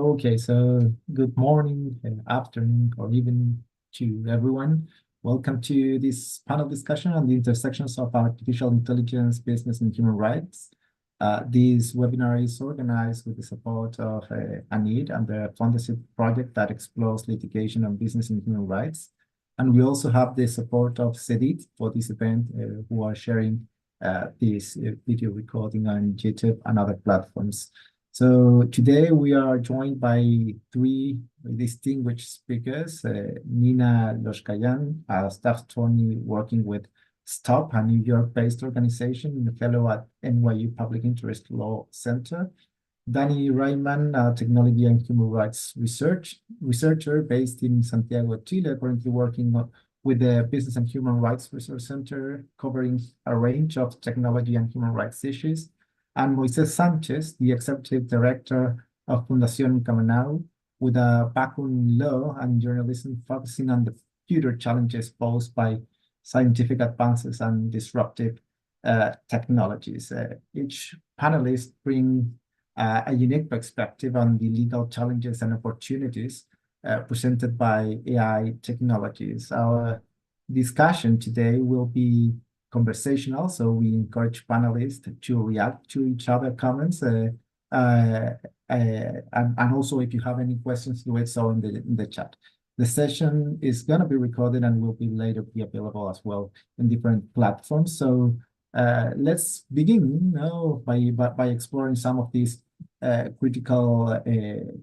Okay, so good morning and afternoon or evening to everyone. Welcome to this panel discussion on the intersections of artificial intelligence, business, and human rights. This webinar is organized with the support of ANID and the Fondesit project that explores litigation on business and human rights. And we also have the support of CEDIT for this event, who are sharing this video recording on YouTube and other platforms. So today we are joined by three distinguished speakers, Nina Loshkayan, a staff attorney working with STOP, a New York-based organization, and a fellow at NYU Public Interest Law Center. Danny Reimann, a technology and human rights researcher based in Santiago, Chile, currently working with the Business and Human Rights Research Center, covering a range of technology and human rights issues, and Moises Sanchez, the executive director of Fundación Camanau, with a background in law and journalism, focusing on the future challenges posed by scientific advances and disruptive technologies. Each panelist brings a unique perspective on the legal challenges and opportunities presented by AI technologies. Our discussion today will be conversational, so we encourage panelists to react to each other's comments, and also if you have any questions, do it so in the chat. The session is going to be recorded and will be later be available as well in different platforms. So let's begin now by exploring some of these critical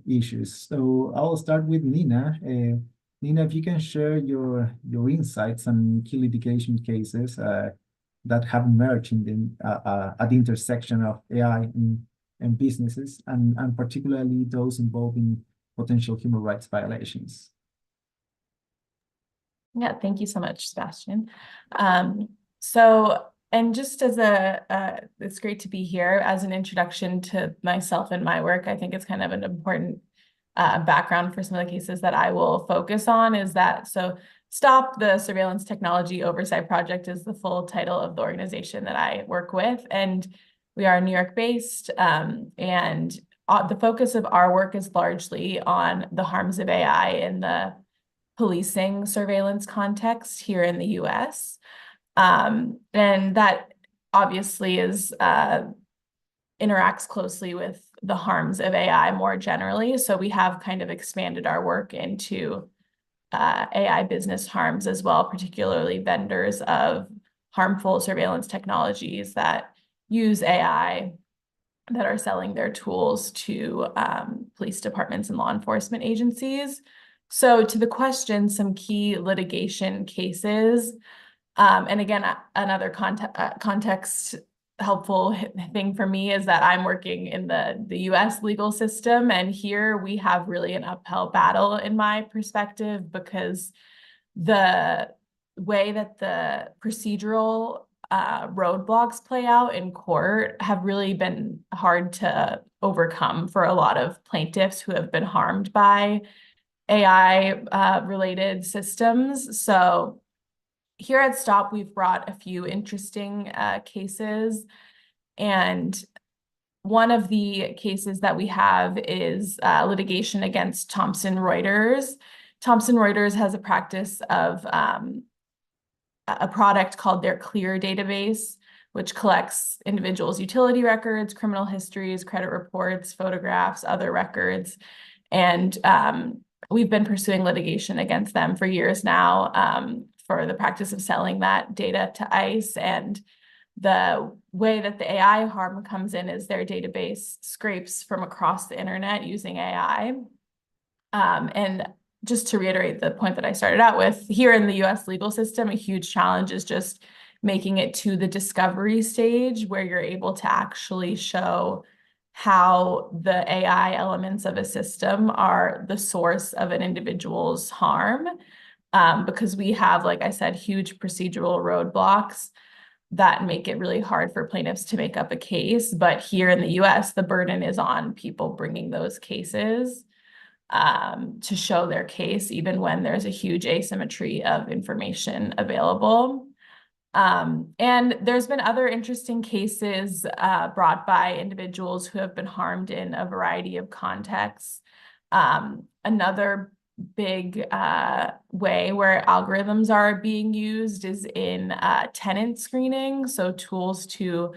issues. So I'll start with Nina. Nina, if you can share your insights on key litigation cases that have emerged at the intersection of AI and businesses, and particularly those involving potential human rights violations. Yeah, thank you so much, Sebastian. And just as it's great to be here. As an introduction to myself and my work, I think it's kind of an important background for some of the cases that I will focus on is that, so STOP, the Surveillance Technology Oversight Project, is the full title of the organization that I work with. And we are New York-based, and the focus of our work is largely on the harms of AI in the policing surveillance context here in the US. And that obviously interacts closely with the harms of AI more generally. So we have kind of expanded our work into AI business harms as well, particularly vendors of harmful surveillance technologies that use AI that are selling their tools to police departments and law enforcement agencies. So to the question, some key litigation cases, and again, another context helpful thing for me is that I'm working in the US legal system, and here we have really an uphill battle in my perspective, because the way that the procedural roadblocks play out in court have really been hard to overcome for a lot of plaintiffs who have been harmed by AI related systems. So here at STOP, we've brought a few interesting cases. And one of the cases that we have is litigation against Thomson Reuters. Thomson Reuters has a practice of a product called their Clear database, which collects individuals' utility records, criminal histories, credit reports, photographs, other records. And we've been pursuing litigation against them for years now, for the practice of selling that data to ICE. And the way that the AI harm comes in is their database scrapes from across the internet using AI. And just to reiterate the point that I started out with, here in the US legal system, a huge challenge is just making it to the discovery stage where you're able to actually show how the AI elements of a system are the source of an individual's harm. Because we have, like I said, huge procedural roadblocks that make it really hard for plaintiffs to make up a case. But here in the US, the burden is on people bringing those cases to show their case, even when there's a huge asymmetry of information available. And there's been other interesting cases brought by individuals who have been harmed in a variety of contexts. Another big way where algorithms are being used is in tenant screening. So tools to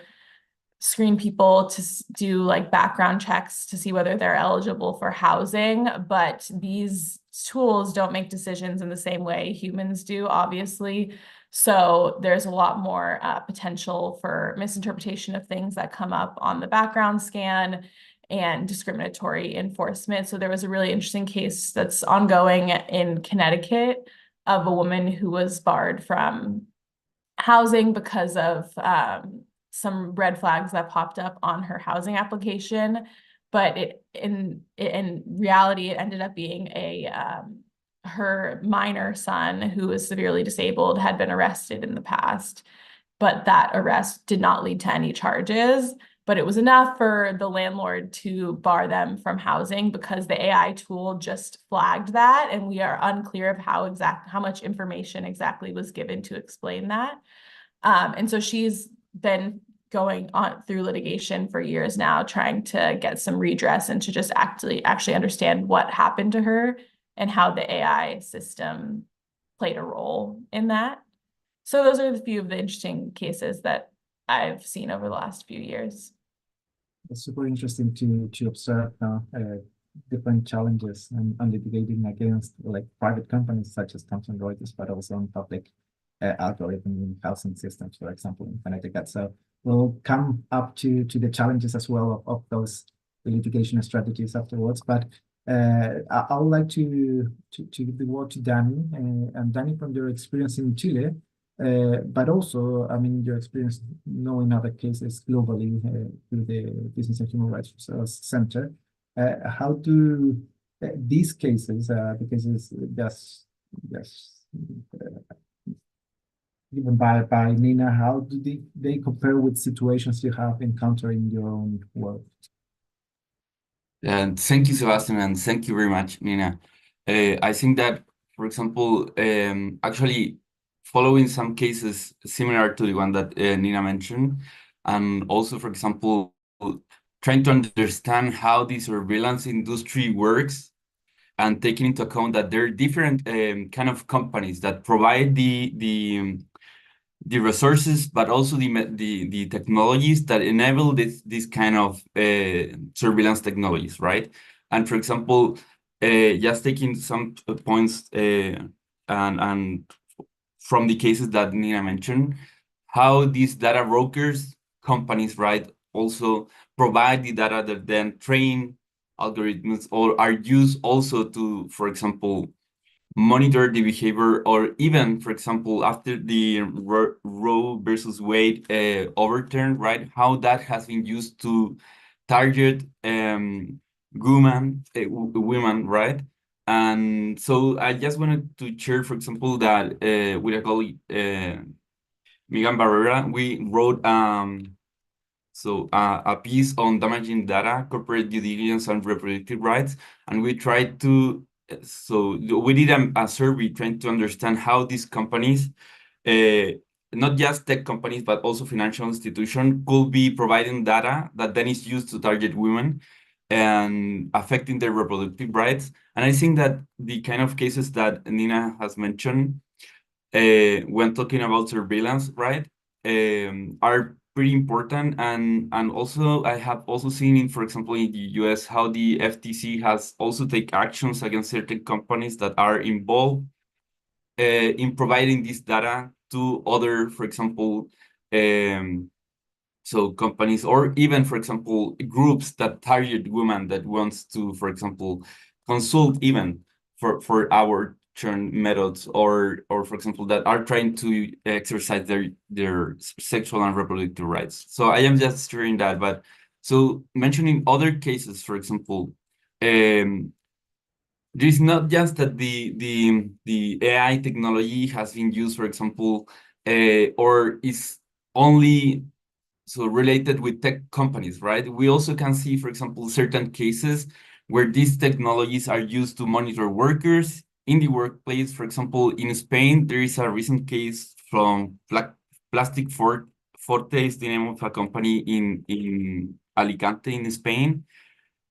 screen people to do like background checks to see whether they're eligible for housing. But these tools don't make decisions in the same way humans do, obviously. So there's a lot more potential for misinterpretation of things that come up on the background scan and discriminatory enforcement. So there was a really interesting case that's ongoing in Connecticut of a woman who was barred from housing because of some red flags that popped up on her housing application. But in reality, it ended up being her minor son, who was severely disabled, had been arrested in the past, but that arrest did not lead to any charges. But it was enough for the landlord to bar them from housing because the AI tool just flagged that, and we are unclear of how much information exactly was given to explain that. And so she's been going on through litigation for years now, trying to get some redress and to just actually understand what happened to her and how the AI system played a role in that. So those are a few of the interesting cases that I've seen over the last few years. It's super interesting to observe different challenges and litigating against like private companies such as Thomson Reuters, but also on public algorithm in housing systems, for example, in Connecticut. So we'll come up to the challenges as well of those litigation strategies afterwards. But I would like to give the word to Danny. And Danny, from your experience in Chile, but also, I mean, your experience knowing other cases globally through the Business and Human Rights Research Center. How do these cases, because it's just given by Nina, how do they compare with situations you have encountered in your own work? And thank you, Sebastian, and thank you very much, Nina. I think that, for example, actually following some cases similar to the one that Nina mentioned, and also, for example, trying to understand how the surveillance industry works, and taking into account that there are different kind of companies that provide the resources, but also the technologies that enable this kind of surveillance technologies, right? And for example, just taking some points and from the cases that Nina mentioned, how these data brokers companies, right, also provide the data that then train algorithms or are used also to, for example, monitor the behavior, or even, for example, after the Roe versus Wade overturn, right? How that has been used to target women, right? And so I just wanted to share, for example, that with a colleague, Megan Barrera, we wrote a piece on damaging data, corporate due diligence, and reproductive rights, and we tried to. So we did a survey trying to understand how these companies, not just tech companies, but also financial institutions, could be providing data that then is used to target women and affecting their reproductive rights. And I think that the kind of cases that Nina has mentioned when talking about surveillance, right, are pretty important. And also I have also seen in, for example, in the US, how the FTC has also take actions against certain companies that are involved in providing this data to other, for example, so companies, or even, for example, groups that target women that wants to, for example, consult even for our churn methods, or for example, that are trying to exercise their sexual and reproductive rights. So I am just sharing that. But so mentioning other cases, for example, there's not just that the AI technology has been used, for example, or is only so related with tech companies, right? We also can see, for example, certain cases where these technologies are used to monitor workers in the workplace. For example, in Spain, there is a recent case from Plastic Forte, is the name of a company in Alicante, in Spain,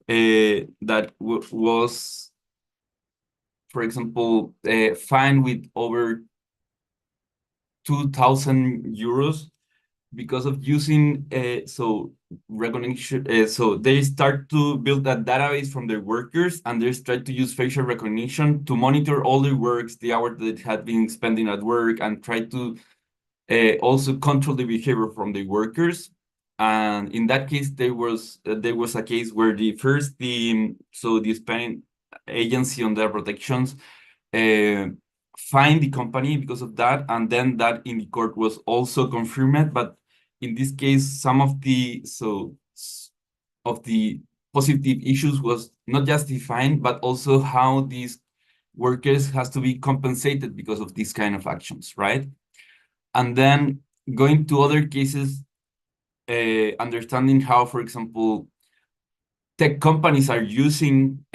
that was, for example, fined with over 2,000 euros because of using recognition. So they start to build that database from their workers, and they start to use facial recognition to monitor all their works, the hours that had been spending at work, and try to also control the behavior from the workers. And in that case, there was a case where the Spain agency on data protections fined the company because of that, and then that in the court was also confirmed. But in this case, some of the positive issues was not just the fine, but also how these workers has to be compensated because of these kind of actions, right? And then going to other cases, understanding how, for example, tech companies are using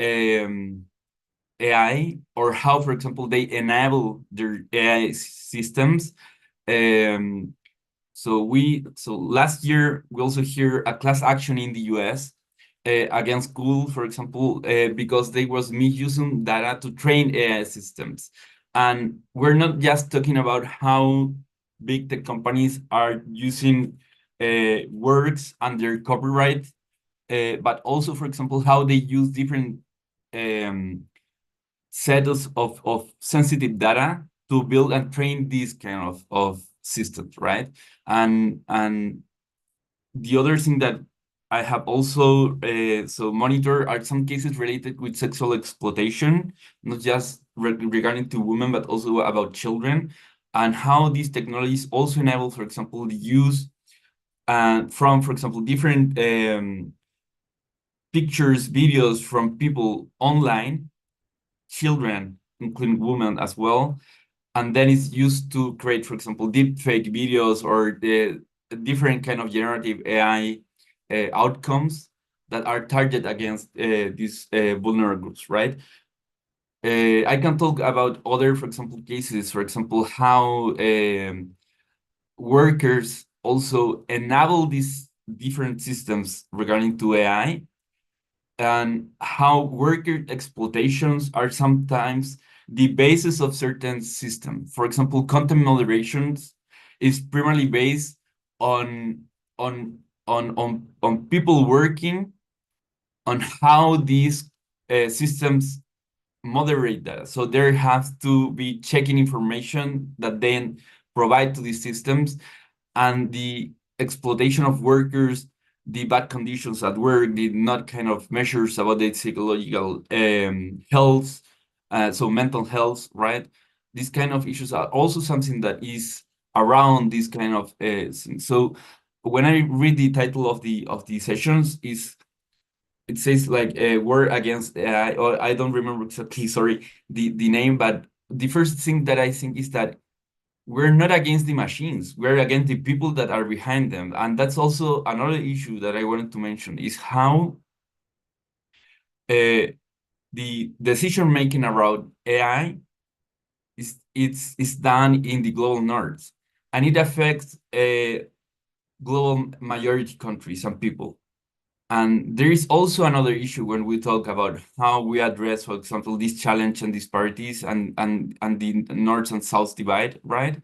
AI, or how, for example, they enable their AI systems. So last year we also hear a class action in the US against Google, for example, because they was misusing data to train AI systems. And we're not just talking about how big tech companies are using works under copyright, but also, for example, how they use different sets of sensitive data to build and train these kind of systems, right? And the other thing that I have also monitor are some cases related with sexual exploitation, not just regarding to women, but also about children, and how these technologies also enable, for example, the use from, for example, different pictures, videos from people online, children, including women as well, and then it's used to create, for example, deep fake videos or the different kind of generative AI outcomes that are targeted against these vulnerable groups, right? I can talk about other, for example, cases, for example, how workers also enable these different systems regarding to AI, and how worker exploitations are sometimes the basis of certain systems. For example, content moderation is primarily based on people working on how these systems moderate that. So there has to be checking information that then provide to these systems, and the exploitation of workers, the bad conditions at work, the not kind of measures about the psychological health, so mental health, right? These kind of issues are also something that is around this kind of things. So when I read the title of the sessions, it says like war against AI, or I don't remember exactly, sorry, the name, but the first thing that I think is that we're not against the machines, we're against the people that are behind them. And that's also another issue that I wanted to mention, is how the decision making around AI is done in the global north, and it affects global majority countries and people. And there is also another issue when we talk about how we address, for example, this challenge and disparities and the north and south divide, right?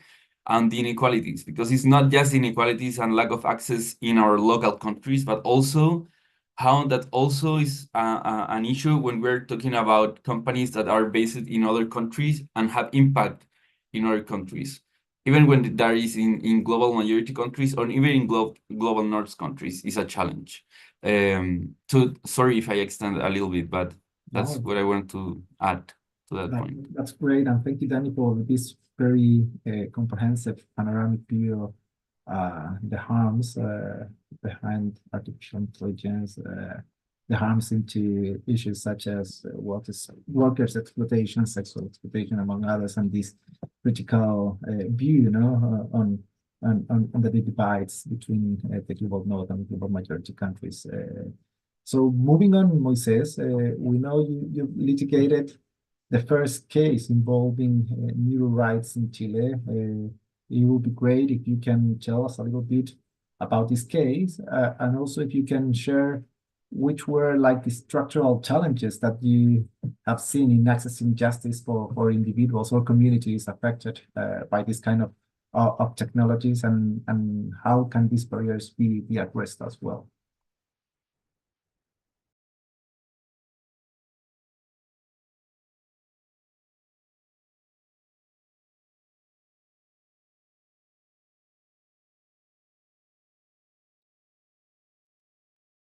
And the inequalities, because it's not just inequalities and lack of access in our local countries, but also how that also is an issue when we're talking about companies that are based in other countries and have impact in other countries, even when that is in global majority countries, or even in global north countries, is a challenge. So sorry if I extend a little bit, but that's what I want to add to that point. That's great, and thank you, Danny, for this very comprehensive panoramic view of the harms behind artificial intelligence, the harms into issues such as workers' exploitation, sexual exploitation, among others, and this critical view, on the divides between the global north and global majority countries. So moving on, Moises, we know you litigated the first case involving neural rights in Chile. It would be great if you can tell us a little bit about this case, and also if you can share which were like the structural challenges that you have seen in accessing justice for individuals or communities affected by this kind of technologies, and how can these barriers be addressed as well?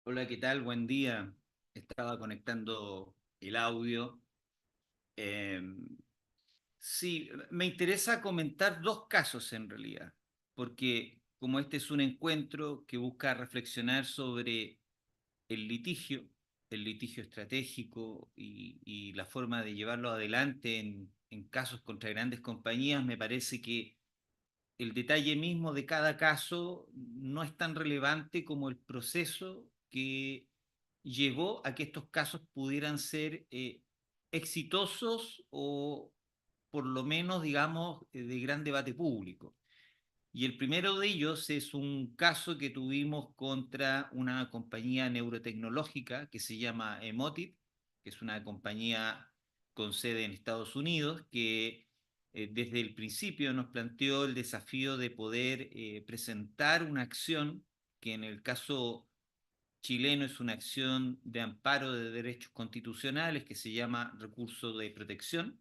Hola, ¿qué tal? Buen día. Estaba conectando el audio. Sí, me interesa comentar dos casos en realidad, porque como este es un encuentro que busca reflexionar sobre el litigio estratégico y la forma de llevarlo adelante en casos contra grandes compañías, me parece que el detalle mismo de cada caso no es tan relevante como el proceso que llevó a que estos casos pudieran ser exitosos o por lo menos, digamos, de gran debate público. Y el primero de ellos es un caso que tuvimos contra una compañía neurotecnológica que se llama Emotiv, que es una compañía con sede en Estados Unidos, que desde el principio nos planteó el desafío de poder presentar una acción que en el caso chileno es una acción de amparo de derechos constitucionales que se llama recurso de protección,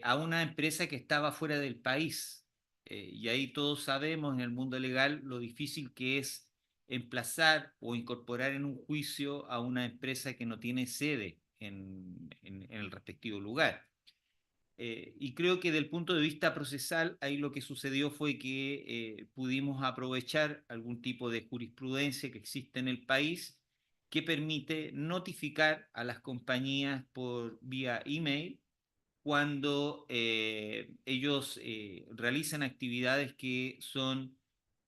a una empresa que estaba fuera del país. Y ahí todos sabemos en el mundo legal lo difícil que es emplazar o incorporar en un juicio a una empresa que no tiene sede en el respectivo lugar. Y creo que del punto de vista procesal, ahí lo que sucedió fue que pudimos aprovechar algún tipo de jurisprudencia que existe en el país que permite notificar a las compañías por vía email cuando ellos realizan actividades que son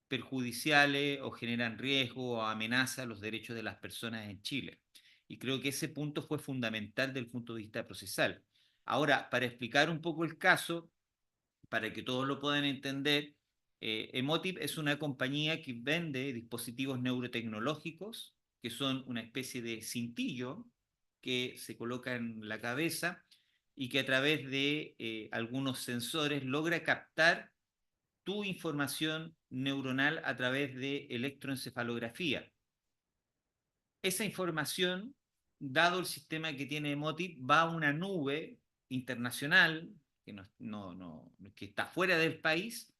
perjudiciales o generan riesgo o amenaza a los derechos de las personas en Chile. Y creo que ese punto fue fundamental desde el punto de vista procesal. Ahora, para explicar un poco el caso, para que todos lo puedan entender, Emotiv es una compañía que vende dispositivos neurotecnológicos, que son una especie de cintillo que se coloca en la cabeza y que a través de algunos sensores logra captar tu información neuronal a través de electroencefalografía. Esa información, dado el sistema que tiene Emotiv, va a una nube internacional que está fuera del país,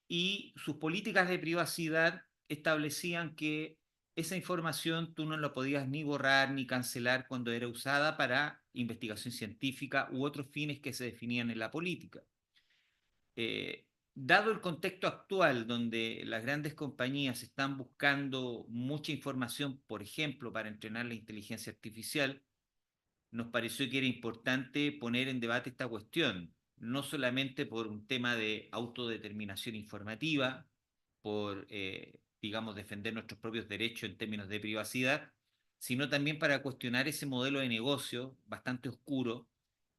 y sus políticas de privacidad establecían que esa información tú no la podías ni borrar ni cancelar cuando era usada para investigación científica u otros fines que se definían en la política. Dado el contexto actual donde las grandes compañías están buscando mucha información, por ejemplo, para entrenar la inteligencia artificial, nos pareció que era importante poner en debate esta cuestión, no solamente por un tema de autodeterminación informativa, por, digamos, defender nuestros propios derechos en términos de privacidad, sino también para cuestionar ese modelo de negocio bastante oscuro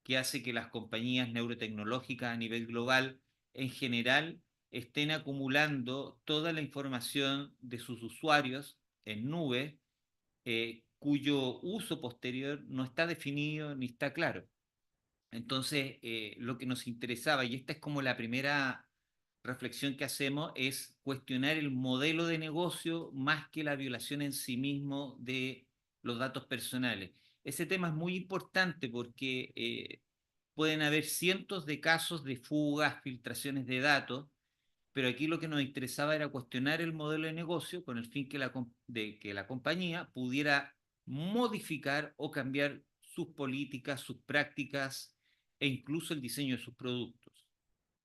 que hace que las compañías neurotecnológicas a nivel global en general estén acumulando toda la información de sus usuarios en nube, cuyo uso posterior no está definido ni está claro. Entonces, lo que nos interesaba, y esta es como la primera reflexión que hacemos, es cuestionar el modelo de negocio más que la violación en sí mismo de los datos personales. Ese tema es muy importante porque pueden haber cientos de casos de fugas, filtraciones de datos, pero aquí lo que nos interesaba era cuestionar el modelo de negocio con el fin de que la compañía pudiera modificar o cambiar sus políticas, sus prácticas e incluso el diseño de sus productos.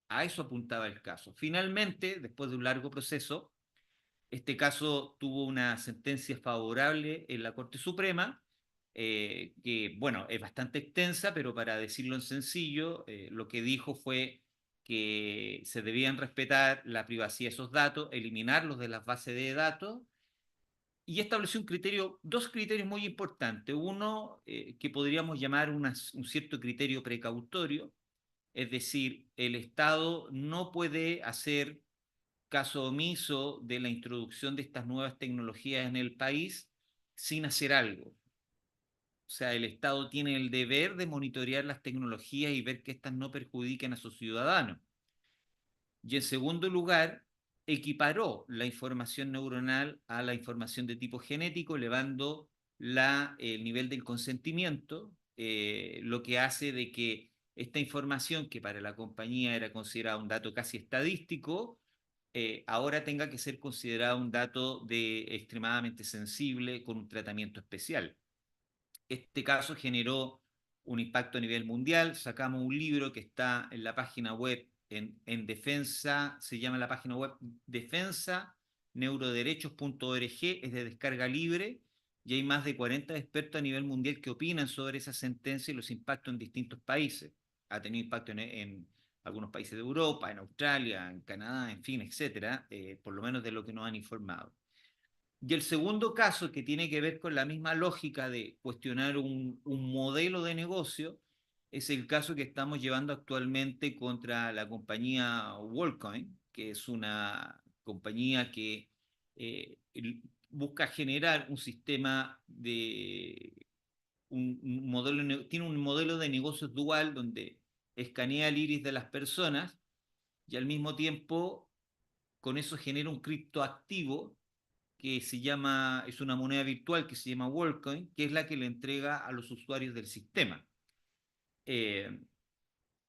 A eso apuntaba el caso. Finalmente, después de un largo proceso, este caso tuvo una sentencia favorable en la Corte Suprema, que, bueno, es bastante extensa, pero para decirlo en sencillo, lo que dijo fue que se debían respetar la privacidad de esos datos, eliminarlos de las bases de datos, y estableció dos criterios muy importantes. Uno, que podríamos llamar un cierto criterio precautorio, es decir, el Estado no puede hacer caso omiso de la introducción de estas nuevas tecnologías en el país sin hacer algo. O sea, el Estado tiene el deber de monitorear las tecnologías y ver que éstas no perjudiquen a sus ciudadanos. Y en segundo lugar, equiparó la información neuronal a la información de tipo genético, elevando el nivel del consentimiento, lo que hace de que esta información, que para la compañía era considerada un dato casi estadístico, ahora tenga que ser considerado un dato extremadamente sensible con un tratamiento especial. Este caso generó un impacto a nivel mundial. Sacamos un libro que está en la página web en defensa, se llama la página web defensaneuroderechos.org, es de descarga libre, y hay más de 40 expertos a nivel mundial que opinan sobre esa sentencia y los impactos en distintos países. Ha tenido impacto en algunos países de Europa, en Australia, en Canadá, en fin, etcétera, por lo menos de lo que nos han informado. Y el segundo caso, que tiene que ver con la misma lógica de cuestionar un modelo de negocio, es el caso que estamos llevando actualmente contra la compañía WorldCoin, que es una compañía que busca generar un sistema tiene un modelo de negocios dual donde escanea el iris de las personas y al mismo tiempo con eso genera un criptoactivo que es una moneda virtual que se llama WorldCoin, que es la que le entrega a los usuarios del sistema.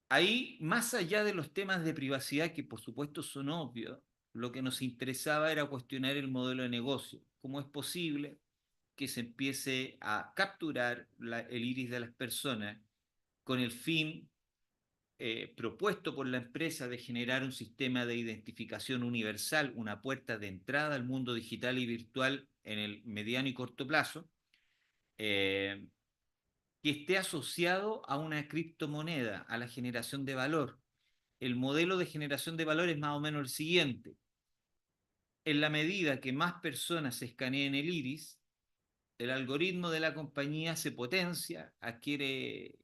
Ahí, más allá de los temas de privacidad, que por supuesto son obvios, lo que nos interesaba era cuestionar el modelo de negocio. ¿Cómo es posible que se empiece a capturar el iris de las personas con el fin propuesto por la empresa de generar un sistema de identificación universal, una puerta de entrada al mundo digital y virtual en el mediano y corto plazo, que esté asociado a una criptomoneda, a la generación de valor? El modelo de generación de valor es más o menos el siguiente. En la medida que más personas escaneen el iris, el algoritmo de la compañía se potencia, adquiere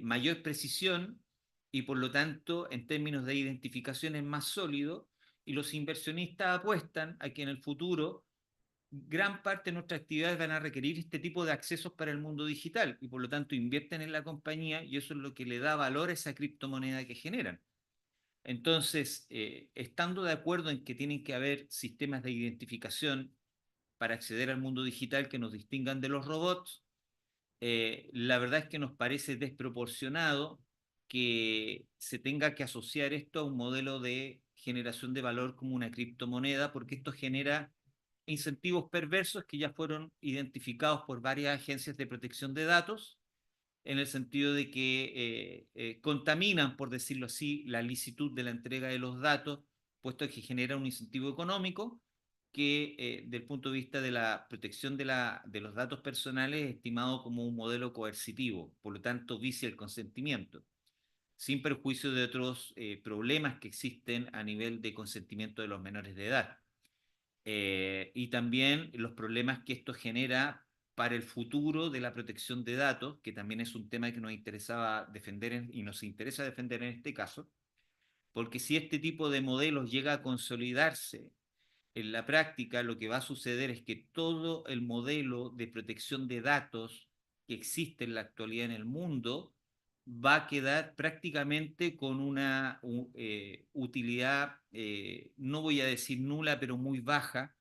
mayor precisión y por lo tanto en términos de identificación es más sólido, y los inversionistas apuestan a que en el futuro gran parte de nuestras actividades van a requerir este tipo de accesos para el mundo digital y por lo tanto invierten en la compañía y eso es lo que le da valor a esa criptomoneda que generan. Entonces, estando de acuerdo en que tienen que haber sistemas de identificación para acceder al mundo digital que nos distingan de los robots, la verdad es que nos parece desproporcionado que se tenga que asociar esto a un modelo de generación de valor como una criptomoneda, porque esto genera incentivos perversos que ya fueron identificados por varias agencias de protección de datos, en el sentido de que contaminan, por decirlo así, la licitud de la entrega de los datos, puesto que genera un incentivo económico que desde el punto de vista de la protección de los datos personales es estimado como un modelo coercitivo, por lo tanto vicia el consentimiento, sin perjuicio de otros problemas que existen a nivel de consentimiento de los menores de edad. Y también los problemas que esto genera para el futuro de la protección de datos, que también es un tema que nos interesaba defender y nos interesa defender en este caso, porque si este tipo de modelos llega a consolidarse en la práctica, lo que va a suceder es que todo el modelo de protección de datos que existe en la actualidad en el mundo va a quedar prácticamente con una utilidad, no voy a decir nula, pero muy baja,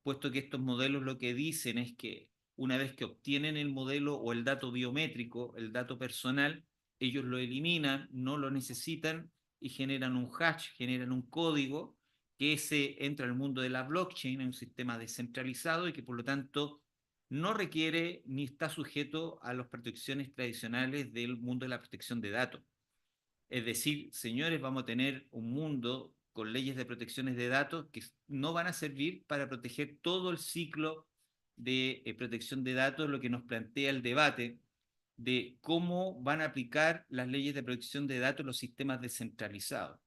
puesto que estos modelos lo que dicen es que una vez que obtienen el modelo o el dato biométrico, el dato personal, ellos lo eliminan, no lo necesitan y generan un hash, generan un código que ese entra al mundo de la blockchain, en un sistema descentralizado y que por lo tanto no requiere ni está sujeto a las protecciones tradicionales del mundo de la protección de datos. Es decir, señores, vamos a tener un mundo con leyes de protecciones de datos que no van a servir para proteger todo el ciclo de protección de datos, lo que nos plantea el debate de cómo van a aplicar las leyes de protección de datos en los sistemas descentralizados.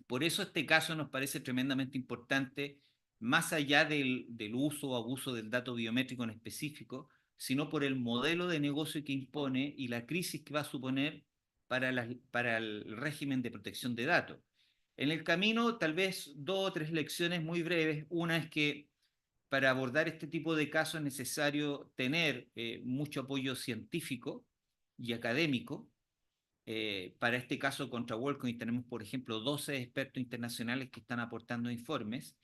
Por eso este caso nos parece tremendamente importante, más allá del uso o abuso del dato biométrico en específico, sino por el modelo de negocio que impone y la crisis que va a suponer para el régimen de protección de datos. En el camino, tal vez 2 o 3 lecciones muy breves. Una es que para abordar este tipo de casos es necesario tener mucho apoyo científico y académico. Para este caso contra WorldCoin tenemos, por ejemplo, 12 expertos internacionales que están aportando informes.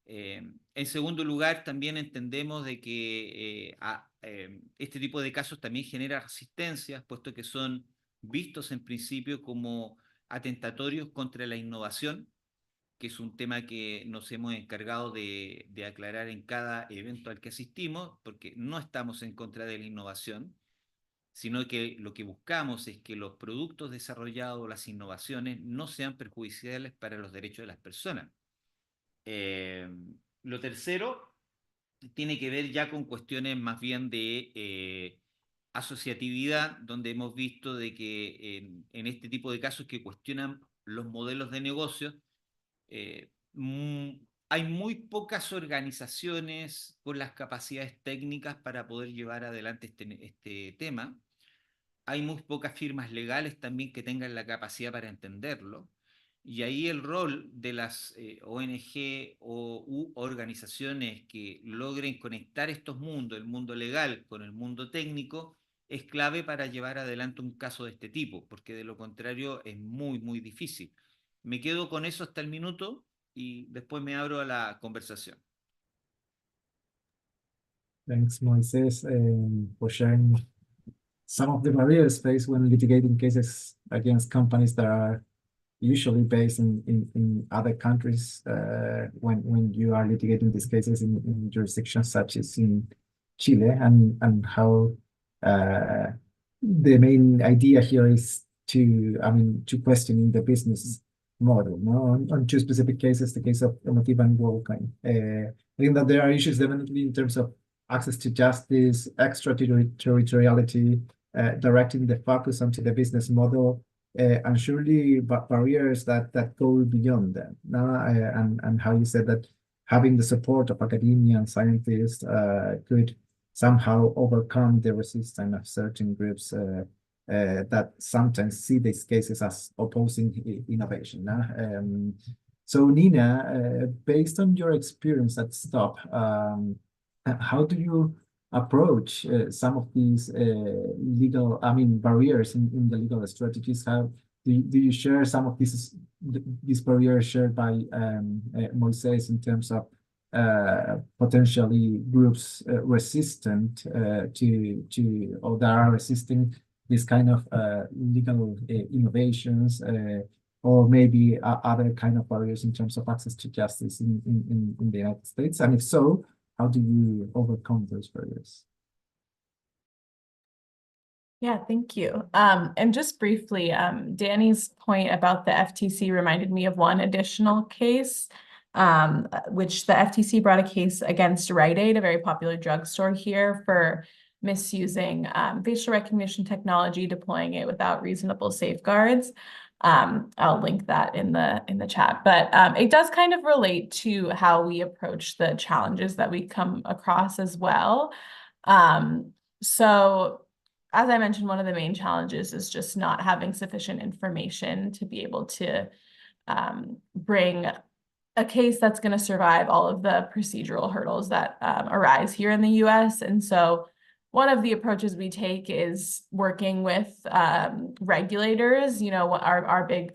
En segundo lugar, también entendemos de que este tipo de casos también genera resistencias, puesto que son vistos en principio como atentatorios contra la innovación, que es un tema que nos hemos encargado de aclarar en cada evento al que asistimos, porque no estamos en contra de la innovación, sino que lo que buscamos es que los productos desarrollados, las innovaciones, no sean perjudiciales para los derechos de las personas. Lo tercero tiene que ver ya con cuestiones más bien de asociatividad, donde hemos visto de que en este tipo de casos que cuestionan los modelos de negocio, hay muy pocas organizaciones con las capacidades técnicas para poder llevar adelante este tema. Hay muy pocas firmas legales también que tengan la capacidad para entenderlo. Y ahí el rol de las ONG u organizaciones que logren conectar estos mundos, el mundo legal con el mundo técnico, es clave para llevar adelante un caso de este tipo, porque de lo contrario es muy, muy difícil. Me quedo con eso hasta el minuto y después me abro a la conversación. Thanks, Moises, for sharing some of the barriers faced when litigating cases against companies that are usually based in other countries when you are litigating these cases in jurisdictions such as in Chile, and how the main idea here is to questioning the business model, no? On two specific cases, the case of Emotiva and WorldCoin. I think that there are issues definitely in terms of access to justice, extraterritoriality, directing the focus onto the business model, and surely barriers that go beyond that. And how you said that having the support of academia and scientists could somehow overcome the resistance of certain groups that sometimes see these cases as opposing innovation. So Nina, based on your experience at STOP, how do you approach some of these barriers in the legal strategies? How do you share some of these barriers shared by Moises in terms of potentially groups resistant to or that are resisting this kind of legal innovations, or maybe other kind of barriers in terms of access to justice in the United States? And if so, how do you overcome those barriers? Yeah, thank you. And just briefly, Danny's point about the FTC reminded me of one additional case, which the FTC brought a case against Rite Aid, a very popular drugstore here, for misusing facial recognition technology, deploying it without reasonable safeguards. I'll link that in the chat, but it does kind of relate to how we approach the challenges that we come across as well. So as I mentioned, one of the main challenges is just not having sufficient information to be able to bring a case that's going to survive all of the procedural hurdles that arise here in the US. And so one of the approaches we take is working with regulators. You know, our big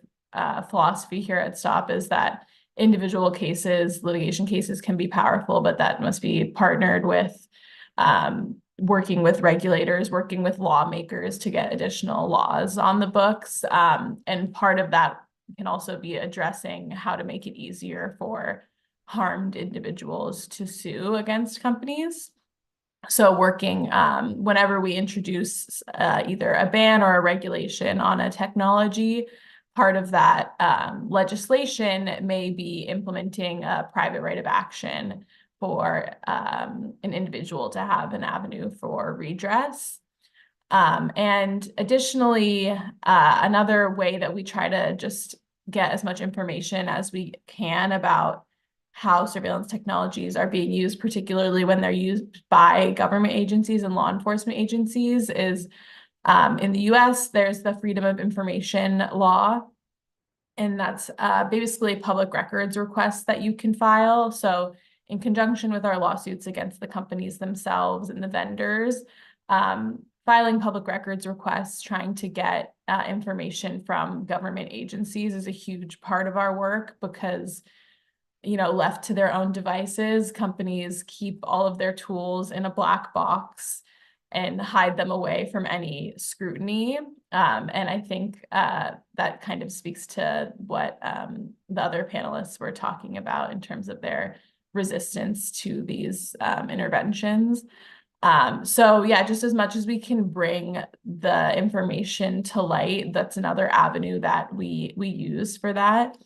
philosophy here at STOP is that individual cases, litigation cases, can be powerful, but that must be partnered with working with regulators, working with lawmakers to get additional laws on the books. And part of that can also be addressing how to make it easier for harmed individuals to sue against companies. So working whenever we introduce either a ban or a regulation on a technology, part of that legislation may be implementing a private right of action for an individual to have an avenue for redress. And additionally, another way that we try to just get as much information as we can about how surveillance technologies are being used, particularly when they're used by government agencies and law enforcement agencies, is in the US, there's the Freedom of Information Law. And that's basically public records requests that you can file. So in conjunction with our lawsuits against the companies themselves and the vendors, filing public records requests, trying to get information from government agencies is a huge part of our work because, you know, left to their own devices, companies keep all of their tools in a black box and hide them away from any scrutiny. And I think that kind of speaks to what the other panelists were talking about in terms of their resistance to these interventions. So yeah, just as much as we can bring the information to light, that's another avenue that we use for that.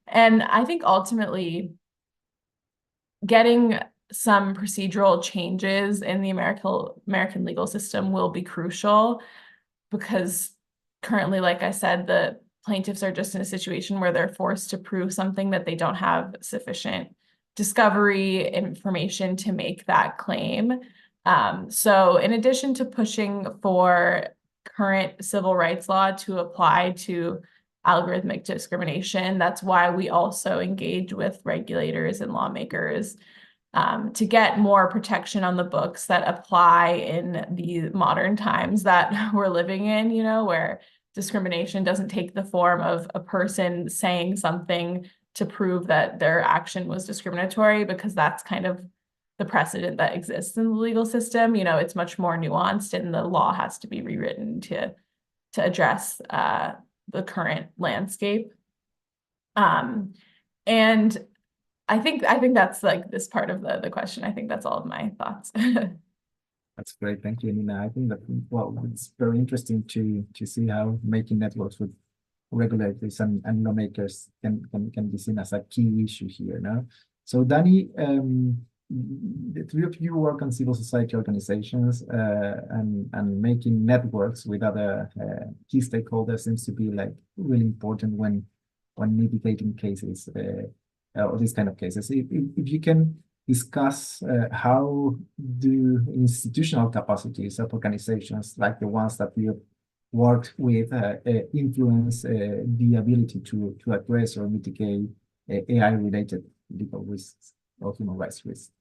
And I think ultimately getting some procedural changes in the American legal system will be crucial because currently, like I said, the plaintiffs are just in a situation where they're forced to prove something that they don't have sufficient discovery information to make that claim. So in addition to pushing for current civil rights law to apply to algorithmic discrimination, that's why we also engage with regulators and lawmakers to get more protection on the books that apply in the modern times that we're living in, you know, where discrimination doesn't take the form of a person saying something to prove that their action was discriminatory, because that's kind of the precedent that exists in the legal system. You know, it's much more nuanced and the law has to be rewritten to address the current landscape. And I think that's like this part of the question. I think that's all of my thoughts. That's great. Thank you, Nina. I think that, well, it's very interesting to see how making networks with regulators and lawmakers can be seen as a key issue here now. So Danny, the three of you work on civil society organizations and making networks with other key stakeholders seems to be like really important when mitigating cases or these kind of cases. If you can discuss how do institutional capacities of organizations like the ones that we have worked with influence the ability to address or mitigate AI-related legal risks or human rights risks?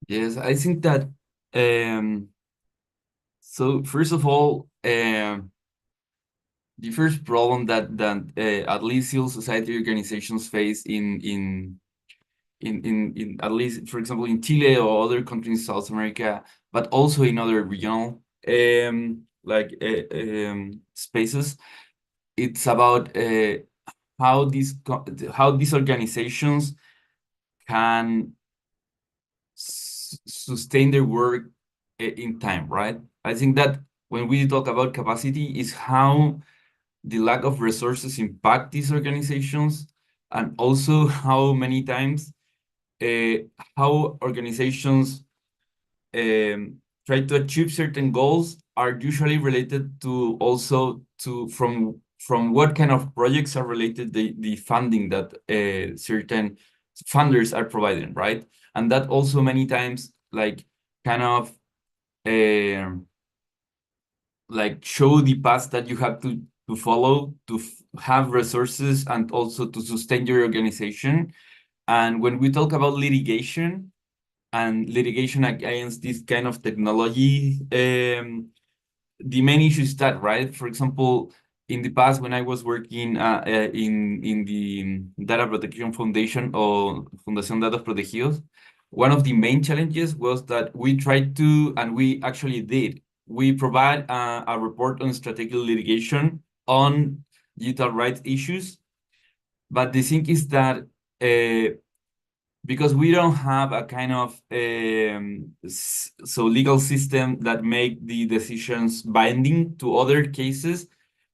Yes, I think that so first of all, the first problem that at least civil society organizations face in at least, for example, in Chile or other countries in South America, but also in other regional spaces, it's about how these organizations can sustain their work in time, right? I think that when we talk about capacity is how the lack of resources impact these organizations, and also how many times how organizations try to achieve certain goals are usually related to also from what kind of projects are related the funding that certain funders are providing, right? And that also many times like kind of like show the path that you have to follow to have resources and also to sustain your organization. And when we talk about litigation against this kind of technology, the main issue is that, right? For example, in the past, when I was working in the Data Protection Foundation or Fundación Datos Protegidos, one of the main challenges was that we tried to, and we actually did, we provide a report on strategic litigation on digital rights issues. But the thing is that because we don't have a kind of legal system that make the decisions binding to other cases,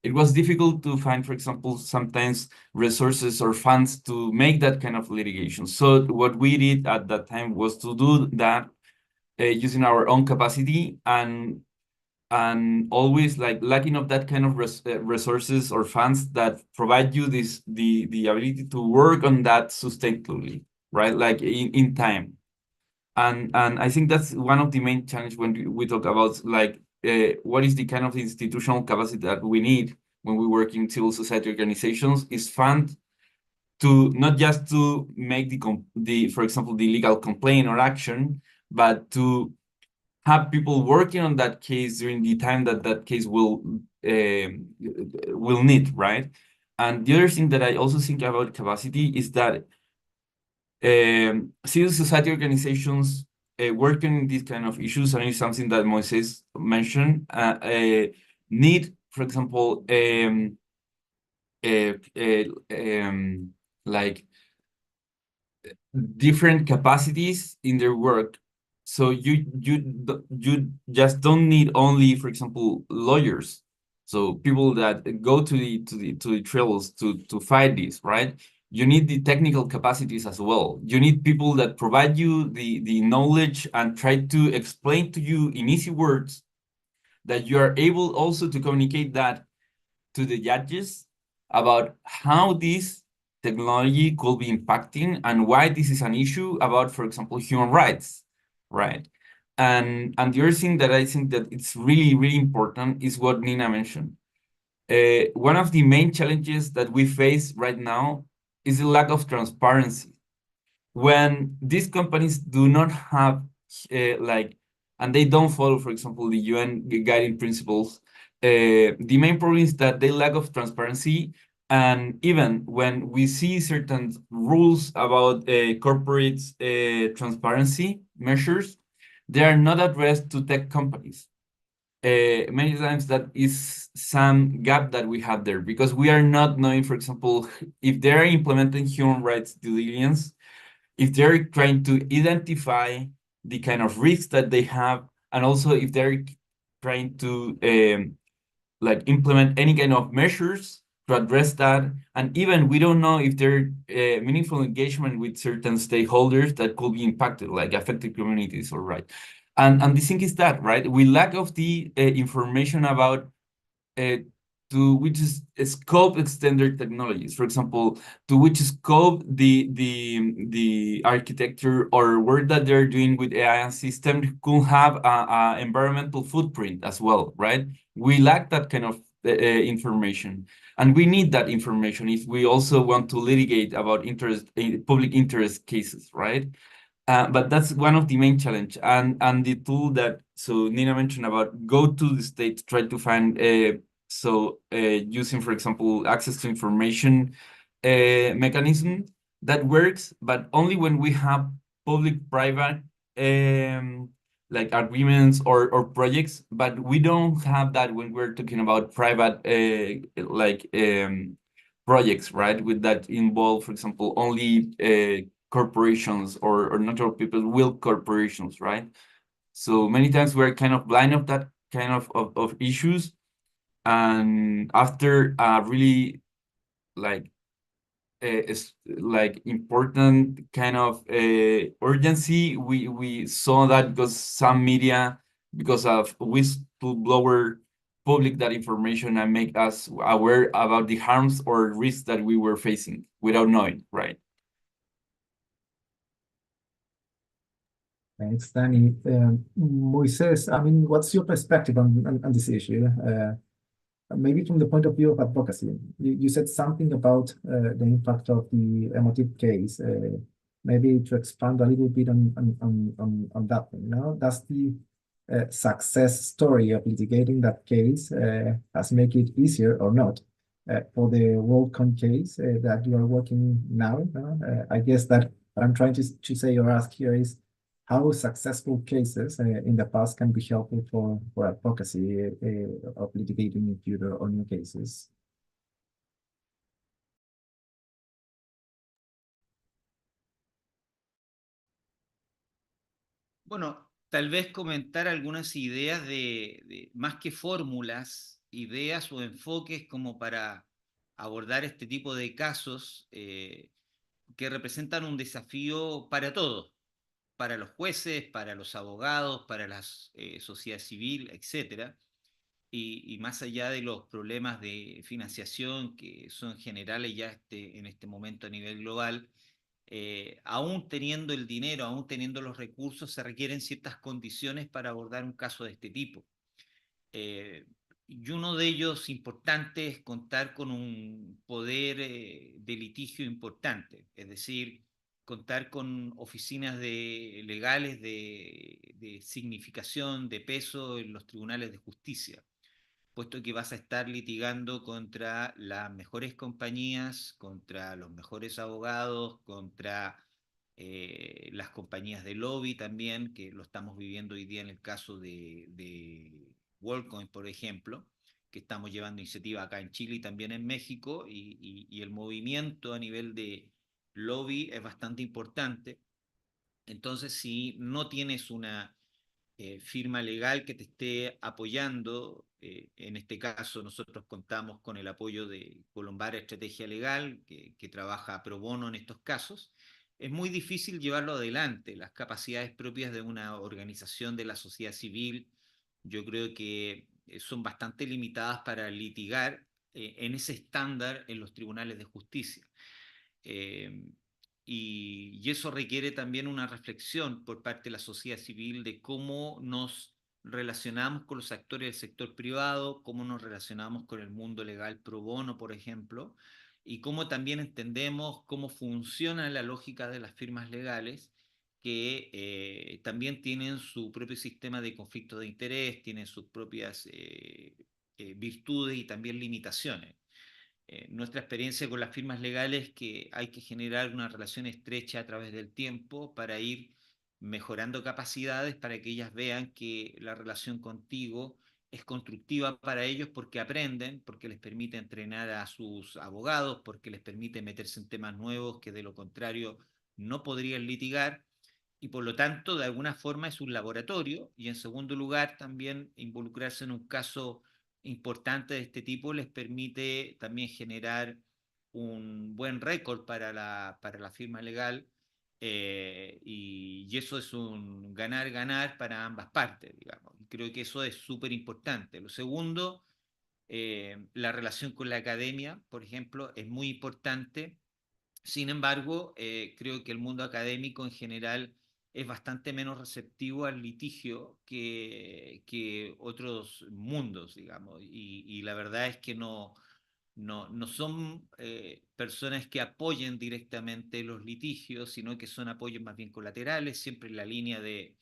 it was difficult to find, for example, sometimes resources or funds to make that kind of litigation. So what we did at that time was to do that using our own capacity and always like lacking of that kind of resources or funds that provide you the ability to work on that sustainably, right? Like in time. And I think that's one of the main challenges when we talk about like what is the kind of institutional capacity that we need when we work in civil society organizations is fund to not just to make for example, the legal complaint or action, but to have people working on that case during the time that that case will need, right? And the other thing that I also think about capacity is that civil society organizations working in these kind of issues, and it's something that Moises mentioned, need, for example, like different capacities in their work. So you just don't need only, for example, lawyers. So people that go to the trails to fight this, right? You need the technical capacities as well. You need people that provide you the knowledge and try to explain to you in easy words that you are able also to communicate that to the judges about how this technology could be impacting and why this is an issue about, for example, human rights, right? And the other thing that I think that it's really, really important is what Nina mentioned. One of the main challenges that we face right now is the lack of transparency. When these companies do not have and they don't follow, for example, the UN guiding principles, the main problem is that they lack of transparency. And even when we see certain rules about corporate transparency measures, they are not addressed to tech companies. Many times that is some gap that we have there, because we are not knowing, for example, if they're implementing human rights due diligence, if they're trying to identify the kind of risks that they have, and also if they're trying to implement any kind of measures to address that. And even we don't know if there meaningful engagement with certain stakeholders that could be impacted, like affected communities, or right. And the thing is that, right, we lack of the information about to which scope extender technologies, for example, to which scope the architecture or work that they're doing with AI and systems could have a environmental footprint as well, right? We lack that kind of information, and we need that information if we also want to litigate about public interest cases, right? But that's one of the main challenge, and the tool that Nina mentioned about go to the state, try to find using, for example, access to information mechanism that works, but only when we have public-private agreements or projects. But we don't have that when we're talking about private projects, right? With that involve, for example, only corporations or not all people will corporations, right? So many times we're kind of blind of that kind of issues. And after really important kind of urgency, we saw that because some media, because of whistleblower, public that information and make us aware about the harms or risks that we were facing without knowing, right? Thanks, Danny. Moises, I mean, what's your perspective on this issue? Maybe from the point of view of advocacy. You said something about the impact of the Emotiv case. Maybe to expand a little bit on that one. You know, does the success story of litigating that case has make it easier or not for the WorldCon case that you are working now? I guess that what I'm trying to say or ask here is how successful cases in the past can be helpful for advocacy of litigating in future or new cases. Bueno, tal vez comentar algunas ideas de más que fórmulas, ideas o enfoques como para abordar este tipo de casos que representan un desafío para todos, para los jueces, para los abogados, para la sociedad civil, etc. Y más allá de los problemas de financiación que son generales ya en este momento a nivel global, aún teniendo el dinero, aún teniendo los recursos, se requieren ciertas condiciones para abordar un caso de este tipo. y uno de ellos importante es contar con un poder de litigio importante, es decir, contar con oficinas legales de significación, de peso en los tribunales de justicia, puesto que vas a estar litigando contra las mejores compañías, contra los mejores abogados, contra las compañías de lobby también, que lo estamos viviendo hoy día en el caso de WorldCoin, por ejemplo, que estamos llevando iniciativa acá en Chile y también en México, y el movimiento a nivel de lobby es bastante importante. Entonces, si no tienes una firma legal que te esté apoyando. En este caso, nosotros contamos con el apoyo de Colombar Estrategia Legal, que trabaja pro bono en estos casos. Es muy difícil llevarlo adelante. Las capacidades propias de una organización de la sociedad civil, yo creo que son bastante limitadas para litigar en ese estándar en los tribunales de justicia. Eh, y eso requiere también una reflexión por parte de la sociedad civil de cómo nos relacionamos con los actores del sector privado, cómo nos relacionamos con el mundo legal pro bono, por ejemplo, y cómo también entendemos cómo funciona la lógica de las firmas legales, que también tienen su propio sistema de conflicto de interés, tienen sus propias virtudes y también limitaciones. Nuestra experiencia con las firmas legales es que hay que generar una relación estrecha a través del tiempo para ir mejorando capacidades para que ellas vean que la relación contigo es constructiva para ellos porque aprenden, porque les permite entrenar a sus abogados, porque les permite meterse en temas nuevos que de lo contrario no podrían litigar, y por lo tanto de alguna forma es un laboratorio, y en segundo lugar también involucrarse en un caso importante de este tipo les permite también generar un buen récord para la firma legal, y eso es un ganar-ganar para ambas partes, digamos. Creo que eso es súper importante. Lo segundo, la relación con la academia, por ejemplo, es muy importante. Sin embargo, creo que el mundo académico en general es bastante menos receptivo al litigio que otros mundos, digamos. Y la verdad es que no son personas que apoyen directamente los litigios, sino que son apoyos más bien colaterales, siempre en la línea de,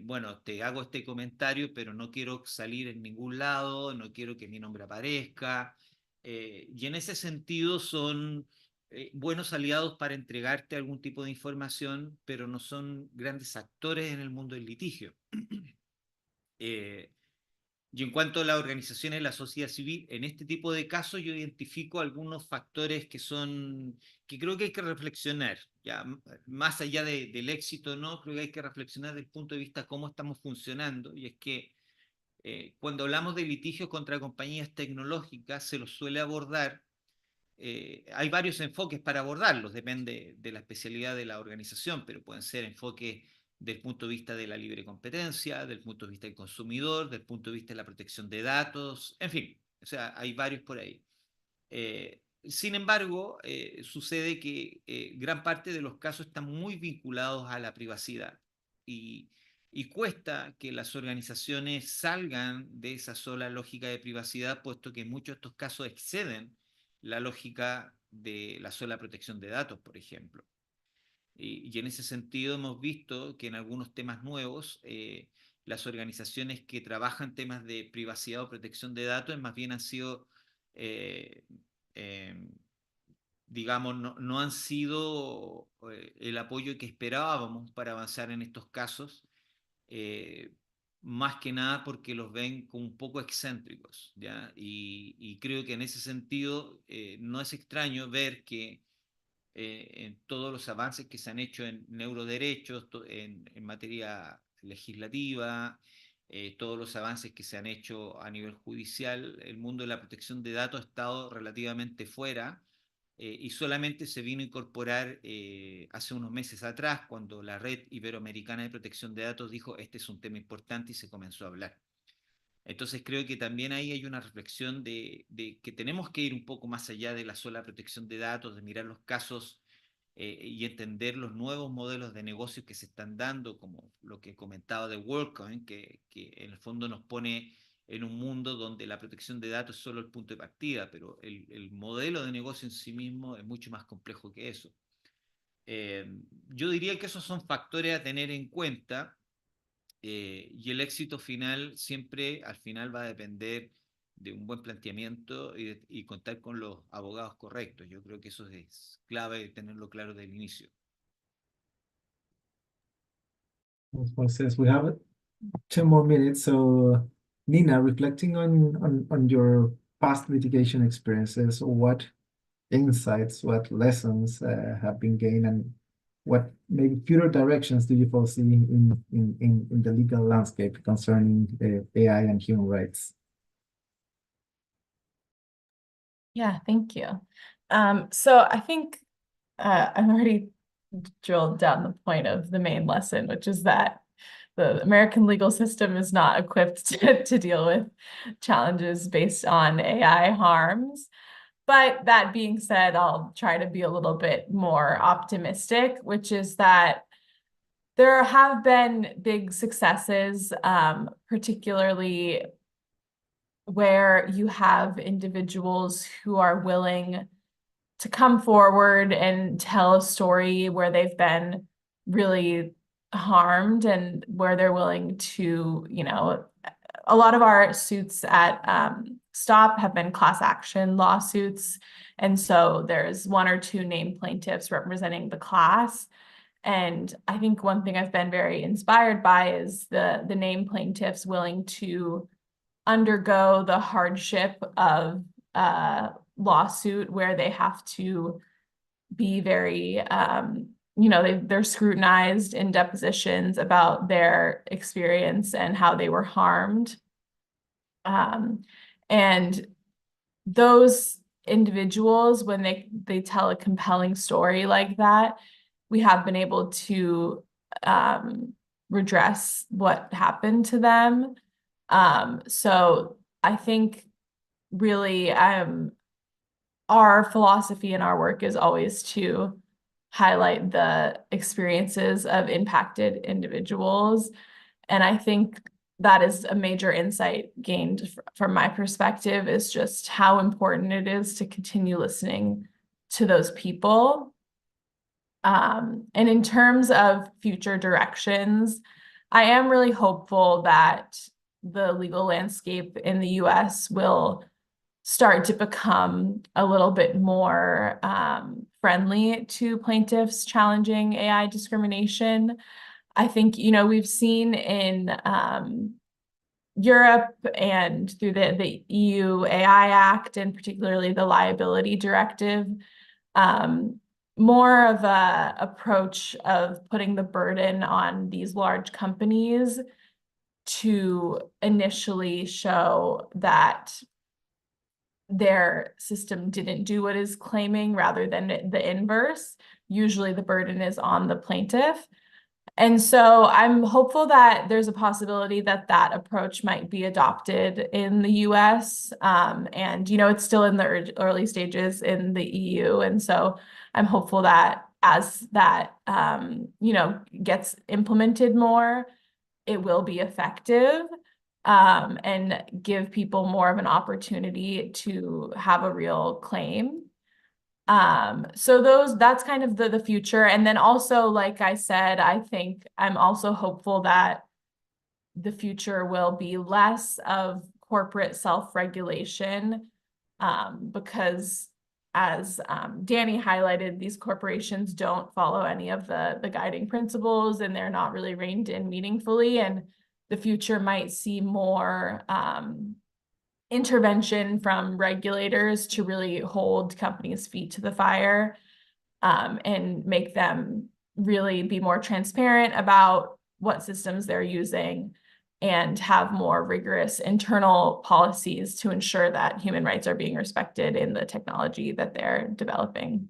bueno, te hago este comentario, pero no quiero salir en ningún lado, no quiero que mi nombre aparezca. Y en ese sentido son buenos aliados para entregarte algún tipo de información, pero no son grandes actores en el mundo del litigio. Eh, y en cuanto a las organizaciones de la sociedad civil, en este tipo de casos yo identifico algunos factores que creo que hay que reflexionar, ya más allá del éxito, ¿no? Creo que hay que reflexionar desde el punto de vista cómo estamos funcionando, y es que cuando hablamos de litigios contra compañías tecnológicas se los suele abordar. Hay varios enfoques para abordarlos, depende de la especialidad de la organización, pero pueden ser enfoques del punto de vista de la libre competencia, del punto de vista del consumidor, del punto de vista de la protección de datos, en fin, o sea, hay varios por ahí. Sin embargo, sucede que gran parte de los casos están muy vinculados a la privacidad, y, y cuesta que las organizaciones salgan de esa sola lógica de privacidad, puesto que muchos de estos casos exceden la lógica de la sola protección de datos, por ejemplo. Y en ese sentido hemos visto que en algunos temas nuevos, las organizaciones que trabajan temas de privacidad o protección de datos más bien han sido, eh, eh, digamos, no han sido el apoyo que esperábamos para avanzar en estos casos, eh, más que nada porque los ven como un poco excéntricos, ¿ya? Y creo que en ese sentido no es extraño ver que en todos los avances que se han hecho en neuroderechos, en materia legislativa, todos los avances que se han hecho a nivel judicial, el mundo de la protección de datos ha estado relativamente fuera, y solamente se vino a incorporar hace unos meses atrás, cuando la Red Iberoamericana de Protección de Datos dijo este es un tema importante, y se comenzó a hablar. Entonces creo que también ahí hay una reflexión de que tenemos que ir un poco más allá de la sola protección de datos, de mirar los casos y entender los nuevos modelos de negocios que se están dando, como lo que comentaba de WorldCoin, que en el fondo nos pone en un mundo donde la protección de datos es solo el punto de partida, pero el modelo de negocio en sí mismo es mucho más complejo que eso. Yo diría que esos son factores a tener en cuenta, y el éxito final siempre al final va a depender de un buen planteamiento y contar con los abogados correctos. Yo creo que eso es clave tenerlo claro desde el inicio. Since we have 2 more minutes, so Nina, reflecting on your past litigation experiences, what insights, what lessons have been gained, and what maybe future directions do you foresee in the legal landscape concerning AI and human rights? Yeah, thank you. So I think I've already drilled down the point of the main lesson, which is that the American legal system is not equipped to deal with challenges based on AI harms. But that being said, I'll try to be a little bit more optimistic, which is that there have been big successes, particularly where you have individuals who are willing to come forward and tell a story where they've been really harmed and where they're willing to, a lot of our suits at STOP have been class action lawsuits. And so there's 1 or 2 named plaintiffs representing the class. And I think one thing I've been very inspired by is the named plaintiffs willing to undergo the hardship of lawsuit where they have to be very, they're scrutinized in depositions about their experience and how they were harmed. And those individuals, when they tell a compelling story like that, we have been able to redress what happened to them. So I think really our philosophy and our work is always to highlight the experiences of impacted individuals. And I think that is a major insight gained from my perspective, is just how important it is to continue listening to those people. And in terms of future directions, I am really hopeful that the legal landscape in the US will start to become a little bit more friendly to plaintiffs challenging AI discrimination. I think, we've seen in Europe and through the EU AI Act, and particularly the Liability Directive, more of a approach of putting the burden on these large companies to initially show that their system didn't do what is claiming, rather than the inverse. Usually the burden is on the plaintiff. And so I'm hopeful that there's a possibility that that approach might be adopted in the US. And, it's still in the early stages in the EU. And so I'm hopeful that as that, gets implemented more, it will be effective, and give people more of an opportunity to have a real claim. So that's kind of the future. And then also, like I said, I think I'm also hopeful that the future will be less of corporate self-regulation, because as Danny highlighted, these corporations don't follow any of the guiding principles, and they're not really reined in meaningfully. And the future might see more intervention from regulators to really hold companies' feet to the fire, and make them really be more transparent about what systems they're using, and have more rigorous internal policies to ensure that human rights are being respected in the technology that they're developing.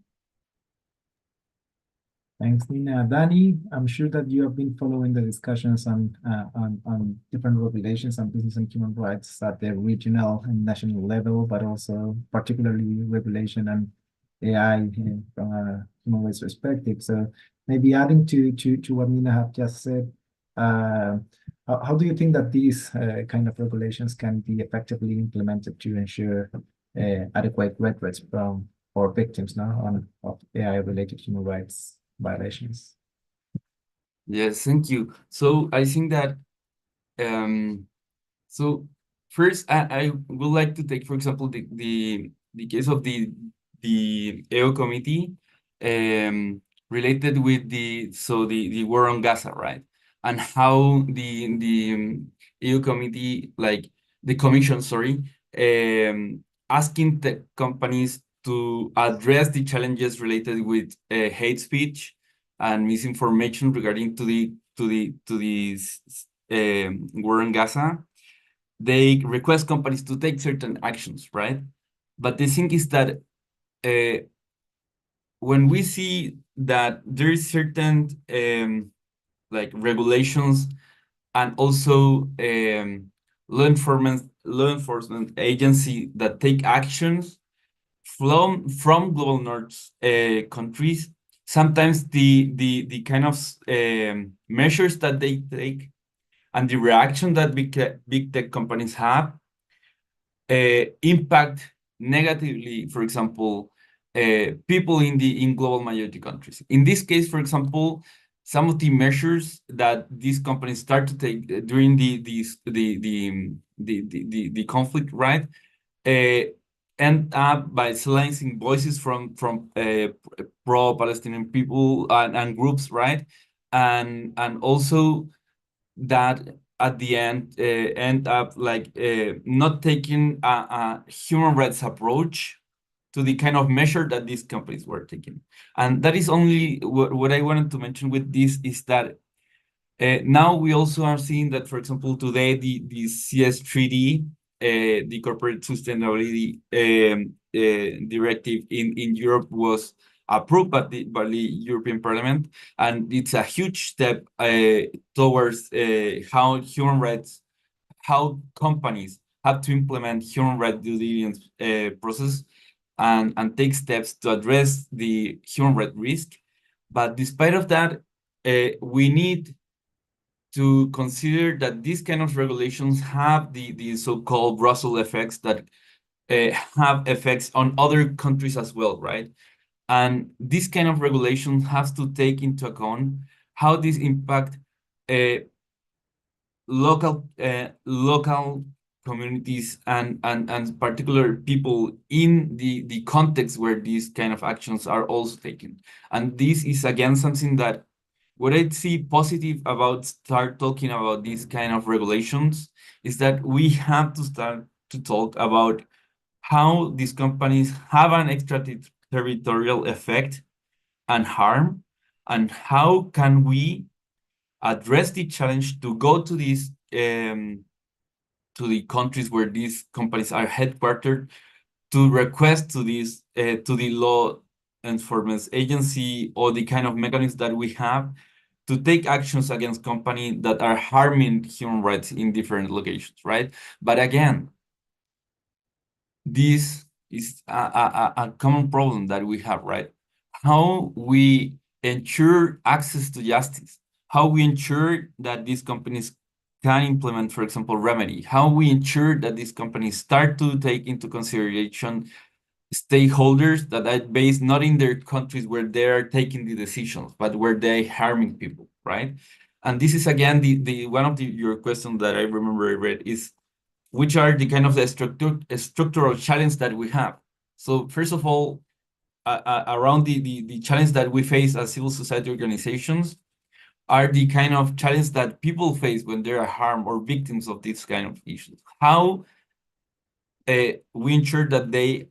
Thanks, Nina. Danny, I'm sure that you have been following the discussions on different regulations on business and human rights at the regional and national level, but also particularly regulation and AI from a human rights perspective. So maybe adding to what Nina have just said, How do you think that these kind of regulations can be effectively implemented to ensure adequate redress for victims now of AI-related human rights violations? Yes, thank you. So I think that so first I would like to take, for example, the case of the EO committee related with the war on Gaza, right? And how the EU committee, like the commission, sorry, asking the companies to address the challenges related with hate speech and misinformation regarding to the war in Gaza. They request companies to take certain actions, right? But the thing is that when we see that there is certain like regulations and also law enforcement agency that take actions from global north countries, sometimes the kind of measures that they take and the reaction that big tech companies have impact negatively, for example, people in global majority countries. In this case, for example, some of the measures that these companies start to take during the conflict, right, end up by silencing voices from pro-Palestinian people and groups, right, and also that at the end up like not taking a human rights approach to the kind of measure that these companies were taking. And that is only what I wanted to mention with this is that now we also are seeing that, for example, today the CS3D, the Corporate Sustainability Directive in Europe was approved by the European Parliament, and it's a huge step towards how human rights, how companies have to implement human rights due diligence process and take steps to address the human rights risk. But despite of that, we need to consider that these kind of regulations have the so-called Russell effects that have effects on other countries as well, right? And this kind of regulation has to take into account how this impact local communities and particular people in the context where these kind of actions are also taken. And this is again something that what I see positive about start talking about these kind of regulations is that we have to start to talk about how these companies have an extraterritorial effect and harm, and how can we address the challenge to go to these to the countries where these companies are headquartered to request to this to the law enforcement agency or the kind of mechanisms that we have to take actions against companies that are harming human rights in different locations, right? But again, this is a common problem that we have, right? How we ensure access to justice, how we ensure that these companies can implement, for example, remedy, how we ensure that these companies start to take into consideration stakeholders that are based not in their countries where they are taking the decisions, but where they're harming people, right? And this is again the one of your questions that I remember I read is which are the kind of the structural challenge that we have. So first of all, around the challenge that we face as civil society organizations are the kind of challenge that people face when they are harmed or victims of these kind of issues. How we ensure that they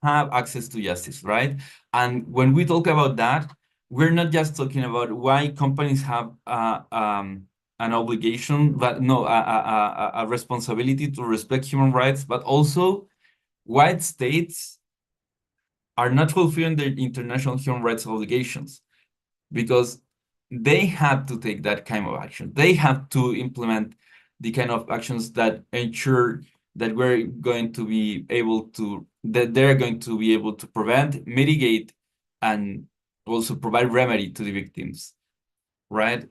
have access to justice, right? And when we talk about that, we're not just talking about why companies have an obligation, but no, a responsibility to respect human rights, but also why states are not fulfilling their international human rights obligations, because they have to take that kind of action. They have to implement the kind of actions that ensure that we're going to be able to, that they're going to be able to prevent, mitigate, and also provide remedy to the victims, right?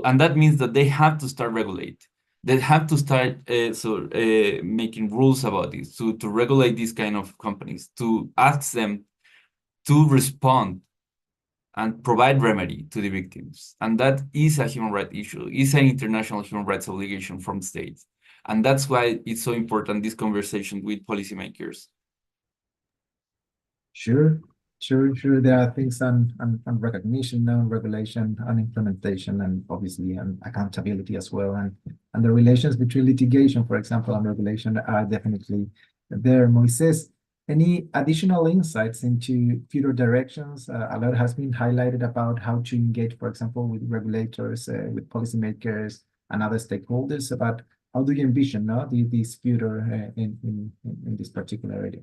and that means that they have to start regulate. They have to start making rules about this, to regulate these kind of companies, to ask them to respond and provide remedy to the victims. And that is a human rights issue, is an international human rights obligation from states. And that's why it's so important, this conversation with policymakers. Sure. There are things on recognition, on regulation, on implementation, and obviously on accountability as well. And the relations between litigation, for example, and regulation are definitely there. Moises, any additional insights into future directions? A lot has been highlighted about how to engage, for example, with regulators, with policymakers, and other stakeholders. About how do you envision this future in this particular area?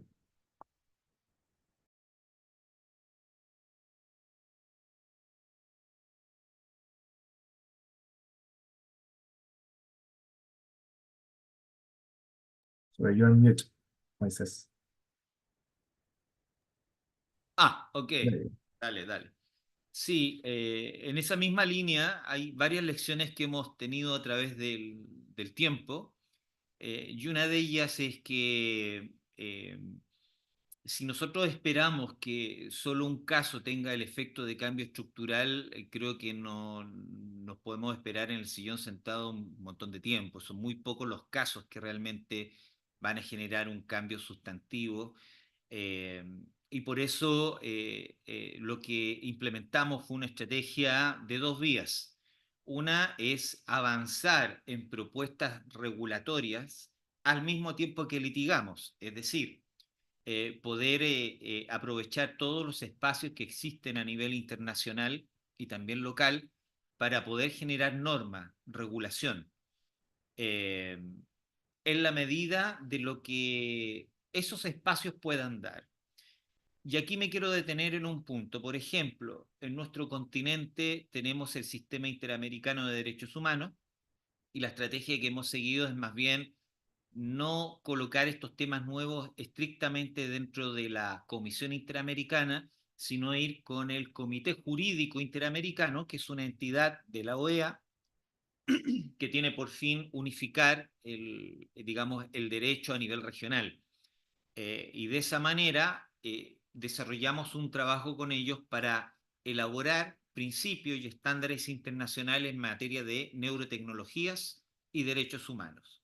Sorry, you're on mute, Moises. Ok. There you go. Dale. Sí, en esa misma línea hay varias lecciones que hemos tenido a través del tiempo, y una de ellas es que si nosotros esperamos que solo un caso tenga el efecto de cambio estructural, creo que no nos podemos esperar en el sillón sentado un montón de tiempo. Son muy pocos los casos que realmente van a generar un cambio sustantivo. Y por eso lo que implementamos fue una estrategia de dos vías. Una es avanzar en propuestas regulatorias al mismo tiempo que litigamos, es decir, poder aprovechar todos los espacios que existen a nivel internacional y también local para poder generar norma, regulación, en la medida de lo que esos espacios puedan dar. Y aquí me quiero detener en un punto. Por ejemplo, en nuestro continente tenemos el Sistema Interamericano de Derechos Humanos y la estrategia que hemos seguido es más bien no colocar estos temas nuevos estrictamente dentro de la Comisión Interamericana, sino ir con el Comité Jurídico Interamericano, que es una entidad de la OEA que tiene por fin unificar digamos, el derecho a nivel regional. Y de esa manera desarrollamos un trabajo con ellos para elaborar principios y estándares internacionales en materia de neurotecnologías y derechos humanos.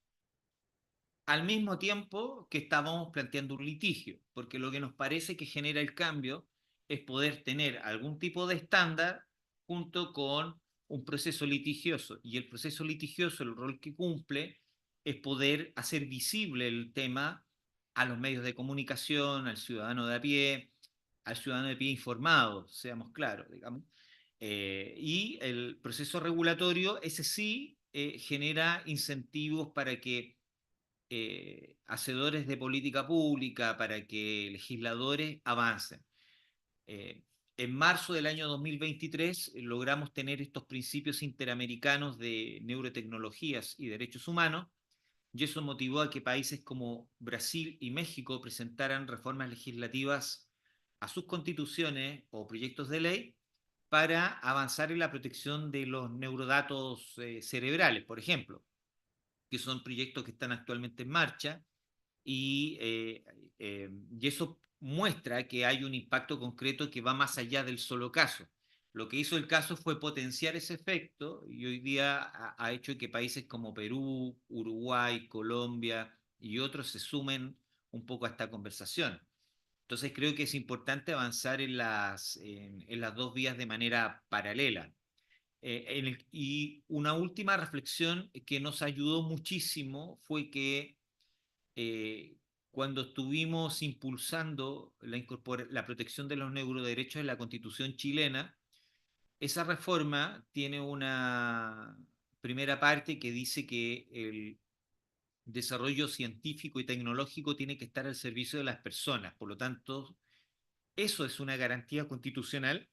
Al mismo tiempo que estábamos planteando un litigio, porque lo que nos parece que genera el cambio es poder tener algún tipo de estándar junto con un proceso litigioso. Y el proceso litigioso, el rol que cumple, es poder hacer visible el tema a los medios de comunicación, al ciudadano de a pie, al ciudadano de pie informado, seamos claros, digamos. Y el proceso regulatorio, ese sí, genera incentivos para que hacedores de política pública, para que legisladores avancen. En marzo del año 2023 logramos tener estos principios interamericanos de neurotecnologías y derechos humanos, y eso motivó a que países como Brasil y México presentaran reformas legislativas a sus constituciones o proyectos de ley para avanzar en la protección de los neurodatos cerebrales, por ejemplo, que son proyectos que están actualmente en marcha, y eso muestra que hay un impacto concreto que va más allá del solo caso. Lo que hizo el caso fue potenciar ese efecto y hoy día ha hecho que países como Perú, Uruguay, Colombia y otros se sumen un poco a esta conversación. Entonces creo que es importante avanzar en las dos vías de manera paralela. Y una última reflexión que nos ayudó muchísimo fue que cuando estuvimos impulsando la protección de los neuroderechos en la Constitución chilena, esa reforma tiene una primera parte que dice que el desarrollo científico y tecnológico tiene que estar al servicio de las personas. Por lo tanto, eso es una garantía constitucional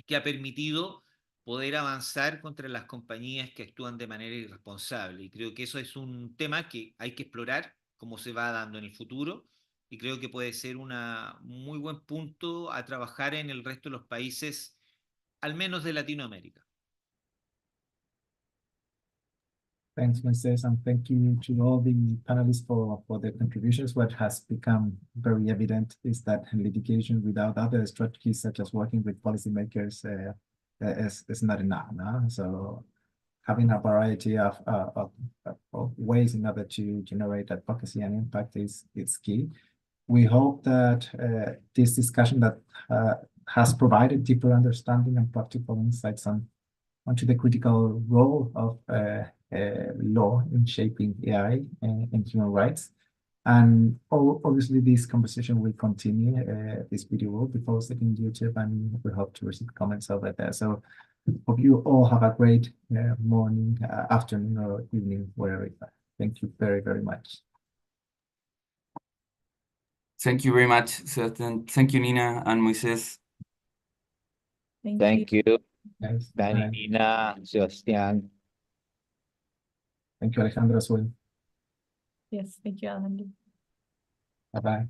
que ha permitido poder avanzar contra las compañías que actúan de manera irresponsable. Y creo que eso es un tema que hay que explorar cómo se va dando en el futuro, y creo que puede ser un muy buen punto a trabajar en el resto de los países, al menos de Latinoamérica. Thanks, Moises, and thank you to all the panelists for their contributions. What has become very evident is that litigation without other strategies such as working with policymakers is not enough. No? So having a variety of ways in order to generate advocacy and impact is key. We hope that this discussion that has provided deeper understanding and practical insights onto the critical role of law in shaping AI and human rights. And obviously, this conversation will continue. This video will be posted in YouTube, and we hope to receive comments over there. So, hope you all have a great morning, afternoon, or evening, wherever. Thank you very, very much. Thank you very much, Sebastian. Thank you, Nina and Moises. Thank you, Guys. Danny, Bye. Nina, Sebastian. Thank you, Alejandro, as well. Yes, thank you, Alejandro. Bye-bye.